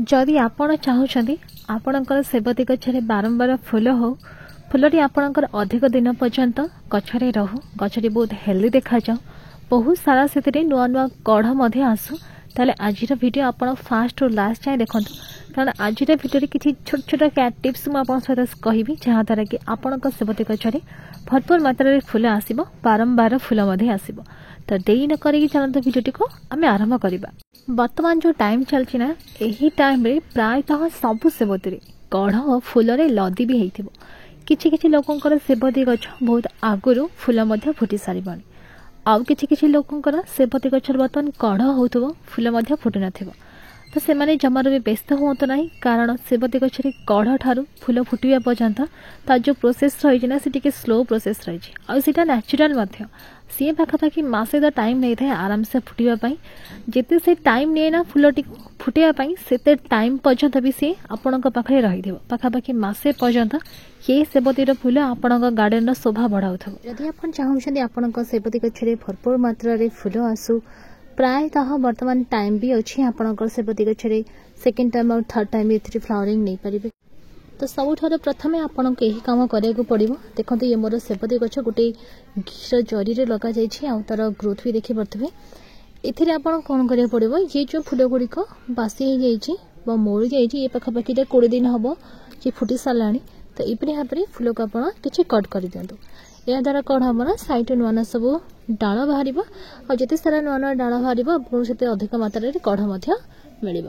जदि आपण चाहूँगी आपणकर सेबती गछरे बारंबार फूल हो फूलटी आपणकर अधिक दिन पर्यंत गछरे रहू गछटी बहुत हेल्दी देखा जाओ बहुत सारा से नुआ नुआ कढ़ मध्य आसू ताले आज वीडियो आप फास्ट और लास्ट जाए देखो कारण आज वीडियो किसी छोट छोट क्या टिप्स मुझे सहित कहि जहाँद्वारा कि आपण सेबती गछरे भरपूर मात्रा फूल आसब बारंबार फूल आसब तो देरी न करी चलते वीडियो को आम आरंभ करवा। वर्तमान जो टाइम चलती ना यही टाइम रे प्रायतः सबु सेबती कढ़ और फूल लदी भी होती किछि किछि लोकंकर सेबती गछ बहुत आगुरु फूल मध्य फुटी सारिबणी आउ किछि किछि लोकंकर सेबती गछर बर्तमान कढ़ होथबो फूल मध्य फुटी नथिबो तो से माने जमार भी व्यस्त हुअतु नहीं कारण सेबती गछरे कढ़ ठारू फूल फुटिया पर्यंत तार जो प्रोसेस रही ना से स्लो प्रोसेस रही आ सीटा नेचुरल मध्य सी पाखापाखि मसे द टाइम नहीं था आराम से फुटापी जिते से टाइम नहीं ना फूलटी फुटापी से टाइम पर्यंत भी सी आपण पाखे रही पाखापाखि मसे पर्यंत ये सेबतीर फूल आपण गार्डन शोभा बढ़ाऊ जदि आप चाहते आपण सेबती गछरे भरपूर मात्रा फूल आसू प्रायतः वर्तमान टाइम भी अच्छी आपणकर सेबती गछरे सेकेंड टाइम और थर्ड टाइम भी फ्लावरिंग नहीं पारे तो सबुठ प्रथम आपन को यही काम करा पड़ो देखो ये मोर सेबती गछ गोटे घीर जरी लग जाए तार ग्रोथ भी देखी पारे एथिरे आपन कौन करा पड़ो ये जो फूल गुड़िक बासी हो जाए मोड़ी जाए ये पाखापाखि 20 दिन हम ये फुटी सारा तो यपरी भाव में फूल को आप किसी कट कर दिंतु या द्वारा कौन हम ना सैड नुआ नुआ सब डाल बाहर और जिते सारा नुआ नुआ डाल बाहर से अधिक मात्रा कढ़ मिल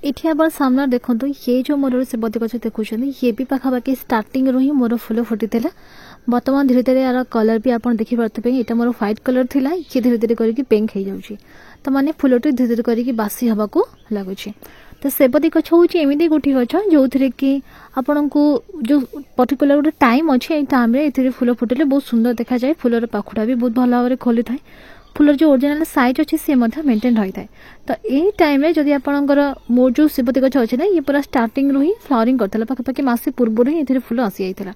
इठी आप सामने देखो ये जो मोर सेबती गछ देखुं ये भी पाखापाखि स्टार्टिंग रू ही मोर फूल फुटी बर्तमान धीरे धीरे यार कलर भी आप देखिपे यहाँ मोर व्हाइट कलर थिला ये धीरे धीरे करके पिंक हो जाऊँगी तो माने फूलटी धीरे धीरे करके बासी हवा को लगुच तो सेबती गछ हूँ एमती गोटे गछ जो थे कि आपण को जो पर्टिकुलर गोटे टाइम अच्छे टाइम ये फूल फुटिले बहुत सुंदर देखा जाए फूलर पाखुड़ा भी बहुत भल भाव में खोली था फूलर जो ओरिजिनल साइज अच्छे सी मेंटेन रही है तो यही टाइम जदि आपंकर मोर जो सेबती गछ अच्छे ना ये पूरा स्टार्टिंग रू ही फ्लावरिंग करता पाखापाखि मसे पूर्व ही ये फूल आसी जाता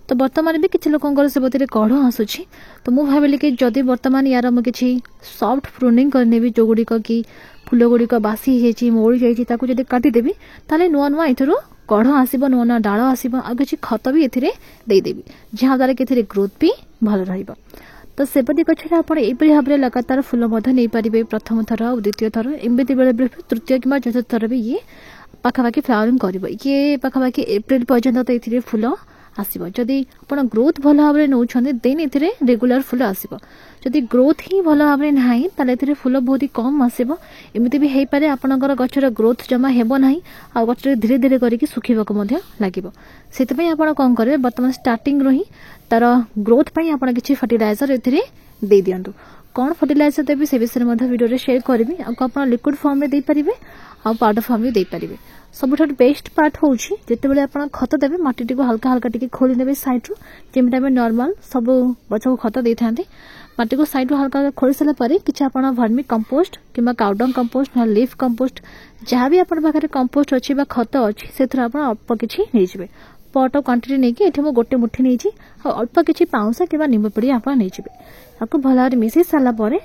तो बर्तमान भी किसी लोकंर सेबती कढ़ आसूची तो मुझे भाविली कि जदि बर्तमान यार मुझे किसी सॉफ्ट प्रूनिंग करने जो गुड़िक कि फूल गुड़िक बासी जाइए मोड़ी जाइए जब काटिदेवी ताले नुआ नुआ एथुरु कढ़ आसब नुआ नुआ डाल आसब आ किसी खत भी एदेवी जहाँद्वारा कि ग्रोथ भी भल रहा तो सेबती गछरे आपण एपरी भाव में लगातार फूल नहीं पारे प्रथम थर और द्वितीय थर एमती बेले तृतीय कि चतुर्थ थर भी ये पाखापाखि फ्लावरिंग कर ये पाखापाखि एप्रिल पर्यंत तो ये फूल आसब जदि आप ग्रोथ भल भाव में नौकरी देन ए रेगुलर फूल आसब जदि ग्रोथ ही भल भाव में ना ताले फूल बहुत ही कम आसब एमती भी हो पारे आपणकर गचर ग्रोथ जमा हेब ना आ गचर धीरे धीरे करके सुखिबाक लगे से आप कौन करेंगे बर्तमान स्टार्टिंग रू ही तार ग्रोथ पर आप किसी फर्टिलाइजर ए दे दिंतु कौन फर्टिलाइजर देवी से विषय में वीडियो शेयर करी आप लिक्विड फॉर्म में दे पारे आ पाउडर फॉर्म में दे पारे सबुठ बेस्ट पार्ट हूँ जिते आप खत देवे मटी को हल्का हल्का टी खोली देवे सैड्रु जमी आम नॉर्मल सब गछ को खत दे था मटी को सैड्रु हल्का हल्का खोली सारा किसी आप वर्मी कंपोस्ट कि काउडंग कंपोस्ट ना लीफ कंपोस्ट जहाँ भी आपरे कंपोस्ट अच्छी खत अच्छी से अल्प किसी नहीं पट क्वांटिटी नहीं कि मुझे गोटे मुठी नहीं अल्प किसी पाउंसा कि निम्ब पिड़ी आप नहीं भल भाव मिसई सारापर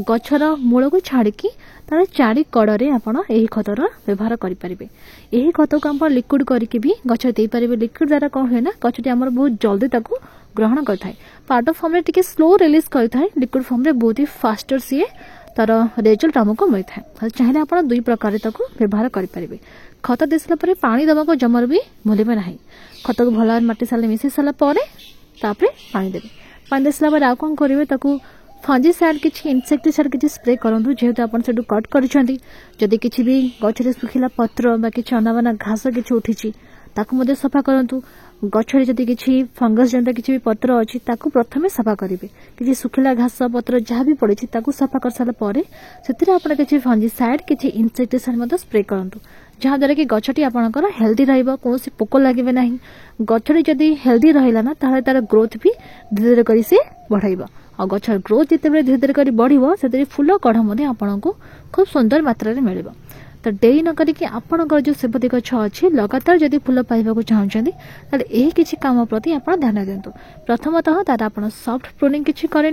गछर मूल को छाड़िकी तार चारि कड़े आपण यही खतर व्यवहार करेंगे यही खत को आप लिक्विड करके भी गछ दे पारे लिक्विड द्वारा कौन हुए ना गछटी आम बहुत जल्दी ताकू ग्रहण करए powder form T slow release करए लिक्विड फॉर्म बहुत ही फास्टर सी तार रिजल्ट आमको मिलता है चाहिए आप दुई प्रकार व्यवहार करेंगे खत दे सारा पानी दवा जमार भी भूलें ना खत को भल मटी सारे मिसई सारापर पानी देवे पानी दे सारा आउ कौन करेंगे फंजीसाइड किसी इनसेक्टिसाइड किसी स्प्रे करूँ जेहेतु आप कट करी किसी भी गचरे सुखिला पत्र बा किसी अनाबना घास किसी उठी ताकू सफा करूँ गचरे जदि किसी फंगस जनता किसी भी पत्र अच्छी प्रथम सफा करेंगे किसी सुखिला घास पत्र जहाँ भी पड़ी सफा कर सारापर से किसी फंजीसाइड किसी इनसेक्टिसाइड स्प्रे करूँ जहाँद्वारा कि गछटी आपणकर हेल्दी रहिबो कौन पोक लगे ना गछटी जदि हेल्दी रहा ना तार ग्रोथ भी धीरे धीरे करी से बढ़ाइबो और गछर ग्रोथ जिते धीरे धीरे कर बढ़ो से फूल कढ़ आपण को खूब सुंदर मात्रा मिल तो डेरी न करके आपणकर जो सेबती गछ अच्छी लगातार जदि फूल पाइबा चाहते यही किसी काम प्रति आप ध्यान दिंतु प्रथमतः तार आप सॉफ्ट प्रूनिंग किसी कर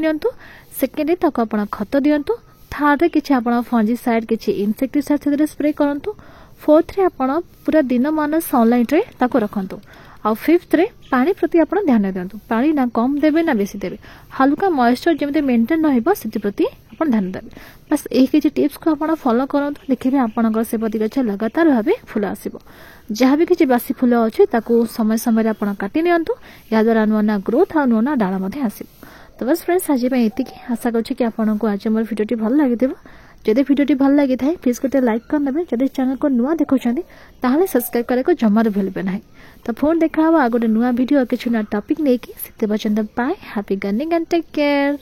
सेकेंड ताको आप खत दिंतु थर्ड किसी आप फंजीसाइड किसी इनसेक्टिसाइड से स्प्रे करूँ फोर्थ रे आपण पूरा दिन मान सनलाइट रे ताको रखंतु आ फिफ्थ रे पानी प्रति आपण ध्यान दियंतु पानी ना कम देबे ना बेसी देबे हल्का मॉइस्चर जेमते मेंटेन रहइबो सेति प्रति आपण ध्यान देबे बस एही के टिप्स को आपण फॉलो करंतु देखिबे आपनकर सेपति गछ लगातार भाबे फूल आसीबो जहाँ भी किछि बासी फूल अछि ताको समय समय रे आपण काटि नियंतु या द्वारा नुना ग्रोथ आ नुना डाला मध्ये आसीबो तो बस फ्रेंड्स आज एति आशा करछि कि आपनको आज मोर भिडियोटी भल लागिथिबो जदि भिडियोटी भल लगी थाए प्लीज गोटे लाइक कर नेबे जदि चैनल को नुआ देखुछंती ताहले सब्सक्राइब करे को जमार भूलबे नाही तो फोन देखा आ गोटे नुआ भिडियो किछु ना टॉपिक नेकी सिते बचंद bye happy gardening and take care.